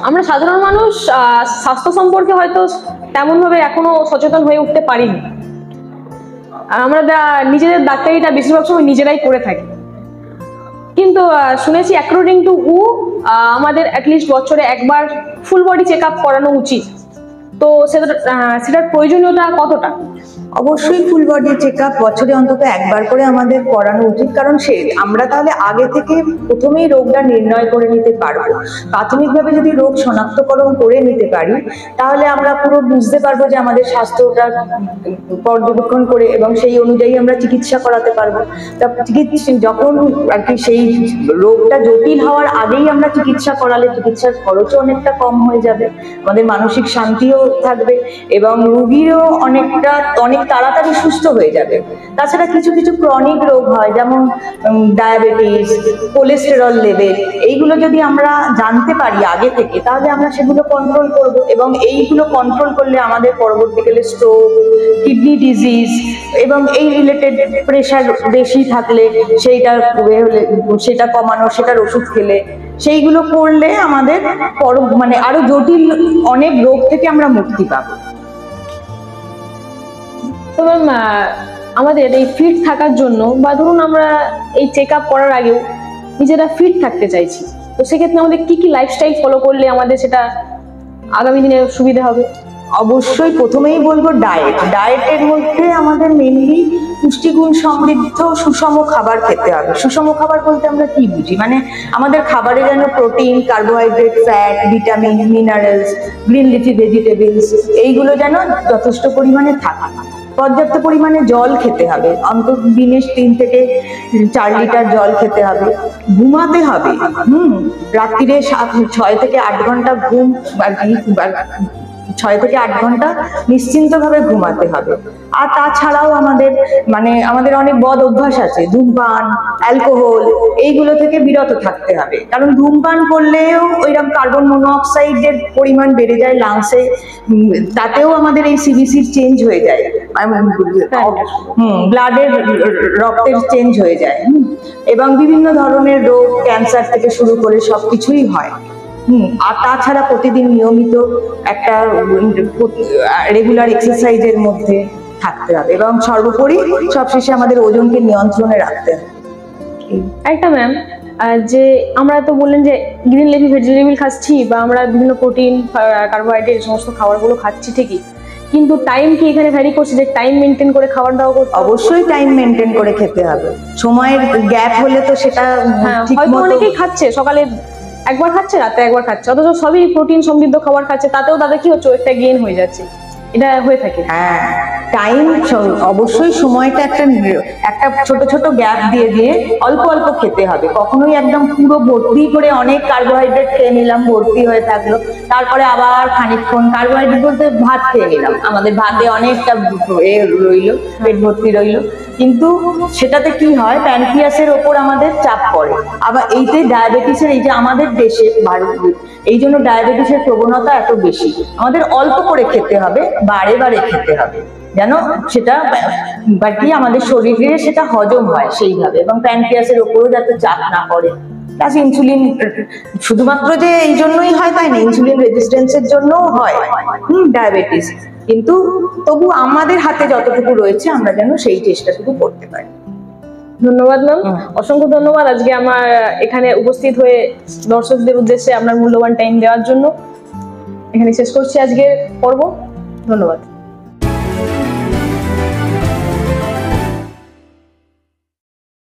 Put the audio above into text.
আমরা সাধারণ মানুষ স্বাস্থ্য সম্পর্কে হয়তো তেমন ভাবে এখনো সচেতন হয়ে উঠতে পারিনি। আমরা নিজেদের ডাক্তারিটা বেশিরভাগ সময় নিজেরাই করে থাকি। কিন্তু শুনেছি অ্যাকর্ডিং টু হু আমাদের অ্যাটলিস্ট বছরে একবার ফুল বডি চেক আপ করানো উচিত। তো সেটার প্রয়োজনীয়তা কতটা? অবশ্যই ফুল বডি চেক আপ বছরে অন্তত একবার করে আমাদের করানো উচিত, কারণ আমরা তাহলে আগে থেকে প্রথমেই রোগটা নির্ণয় করে নিতে পারবো। প্রাথমিকভাবে যদি রোগ শনাক্তকরণ করে নিতে পারি তাহলে আমরা পুরো বুঝতে পারবো যে আমাদের স্বাস্থ্যটা পর্যবেক্ষণ করে, এবং সেই অনুযায়ী আমরা চিকিৎসা করাতে পারবো। যখন আর কি সেই রোগটা জটিল হওয়ার আগেই আমরা চিকিৎসা করালে চিকিৎসার খরচও অনেকটা কম হয়ে যাবে, আমাদের মানসিক শান্তিও থাকবে এবং রোগীরও অনেক তাড়াতাড়ি সুস্থ হয়ে যাবে। তাছাড়া কিছু কিছু ক্রনিক রোগ হয়, যেমন ডায়াবেটিস, কোলেস্টেরল লেভেল, এইগুলো যদি আমরা জানতে পারি আগে থেকে তাহলে আমরা সেগুলো কন্ট্রোল করব, এবং এইগুলো কন্ট্রোল করলে আমাদের পরবর্তীকালে স্ট্রোক, কিডনি ডিজিজ এবং এই রিলেটেড প্রেশার বেশি থাকলে সেটা কমানো, সেটার ওষুধ খেলে সেইগুলো করলে আমাদের মানে আরো জটিল অনেক রোগ থেকে আমরা মুক্তি পাবো। তো ম্যাম, আমাদের এই ফিট থাকার জন্য বা ধরুন আমরা এই চেক আপ করার আগেও নিজেরা ফিট থাকতে চাইছি, তো সেক্ষেত্রে আমাদের কি কি লাইফস্টাইল ফলো করলে আমাদের সেটা আগামী দিনে সুবিধা হবে? অবশ্যই প্রথমেই বলবো ডায়েটের মধ্যে আমাদের মেনলি পুষ্টিগুণ সমৃদ্ধ সুষম খাবার খেতে হবে। সুষম খাবার বলতে আমরা কি বুঝি, মানে আমাদের খাবারে যেন protein, carbohydrate, fat, vitamin, minerals, green leafy vegetables এইগুলো যেন যথেষ্ট পরিমাণে থাকে। পর্যাপ্ত পরিমাণে জল খেতে হবে, অন্তত দিনে 3 থেকে 4 লিটার জল খেতে হবে। ঘুমাতে হবে, রাত্রিরে 6 থেকে 8 ঘন্টা ঘুম, 6 থেকে 8 ঘন্টা নিশ্চিন্তভাবে ঘুমাতে হবে। আর তাছাড়াও আমাদের অনেক বদ অভ্যাস আছে, ধূমপান, অ্যালকোহল, এইগুলো থেকে বিরত থাকতে হবে, কারণ ধূমপান করলেও ওইরকম কার্বন মনোঅক্সাইডের পরিমাণ বেড়ে যায় লাংসে, তাতেও আমাদের এই সিবিসির চেঞ্জ হয়ে যায়, ব্লাডের রক্তের চেঞ্জ হয়ে যায়, এবং বিভিন্ন ধরনের রোগ, ক্যান্সার থেকে শুরু করে সবকিছুই হয়। আর তাছাড়া প্রতিদিন নিয়মিত একটা রেগুলার এক্সারসাইজের মধ্যে থাকতে হবে, এবং সর্বোপরি সবশেষে আমাদের ওজনকে নিয়ন্ত্রণে রাখতে হবে। একটা ম্যাম, যে আমরা তো বললেন যে গ্রিন লিফি ভেজিটেবল খাচ্ছি বা আমরা বিভিন্ন প্রোটিন, কার্বোহাইড্রেট সমস্ত খাবারগুলো খাচ্ছি ঠিকই, কিন্তু টাইম কি এখানে ভ্যারি করছে, যে টাইম মেনটেন করে খাবার দাওয়া করতে? অবশ্যই টাইম মেনটেন করে খেতে হবে, সময়ের গ্যাপ হলে তো সেটা হয়তো অনেকেই খাচ্ছে সকালে একবার খাচ্ছে, রাতে একবার খাচ্ছে, অথচ সবই প্রোটিন সমৃদ্ধ খাবার খাচ্ছে, তাতেও তাদের কি হচ্ছে, ওয়েটটা গেইন হয়ে যাচ্ছে, এটা হয়ে থাকে। হ্যাঁ, টাইম অবশ্যই সময়টা একটা ছোট ছোট গ্যাপ দিয়ে দিয়ে অল্প অল্প খেতে হবে। কখনোই একদম পুরো ভর্তি করে অনেক কার্বোহাইড্রেট খেয়ে নিলাম, ভর্তি হয়ে থাকলো, তারপরে আবার খানিকক্ষণ কার্বোহাইড্রেট বলতে ভাত খেয়ে নিলাম, আমাদের ভাতে অনেকটা রইলো, পেট ভর্তি রইলো, কিন্তু সেটাতে কি হয়, প্যানক্রিয়াসের ওপর আমাদের চাপ পড়ে। আবার এইতে ডায়াবেটিসের, এই যে আমাদের দেশে এই জন্য ডায়াবেটিসের প্রবণতা এত বেশি। আমাদের অল্প করে খেতে হবে, বারে বারে খেতে হবে, যেন সেটা বাকি আমাদের শরীরে সেটা হজম হয় সেইভাবে, এবং প্যানক্রিয়াসের ওপরও যাতে চাপ না পড়ে। প্লাস ইনসুলিন শুধুমাত্র যে এই জন্যই হয় তাই না, ইনসুলিন রেজিস্ট্যান্সের জন্যও হয় ডায়াবেটিস, কিন্তু তবু আমাদের হাতে যতটুকু রয়েছে আমরা যেন সেই চেষ্টাটুকু করতে পারি। ধন্যবাদ ম্যাম, অসংখ্য ধন্যবাদ আজকে আমার এখানে উপস্থিত হয়ে দর্শকদের উদ্দেশ্যে আপনার মূল্যবান টাইম দেওয়ার জন্য। এখানে শেষ করছি আজকের পর্ব। ধন্যবাদ।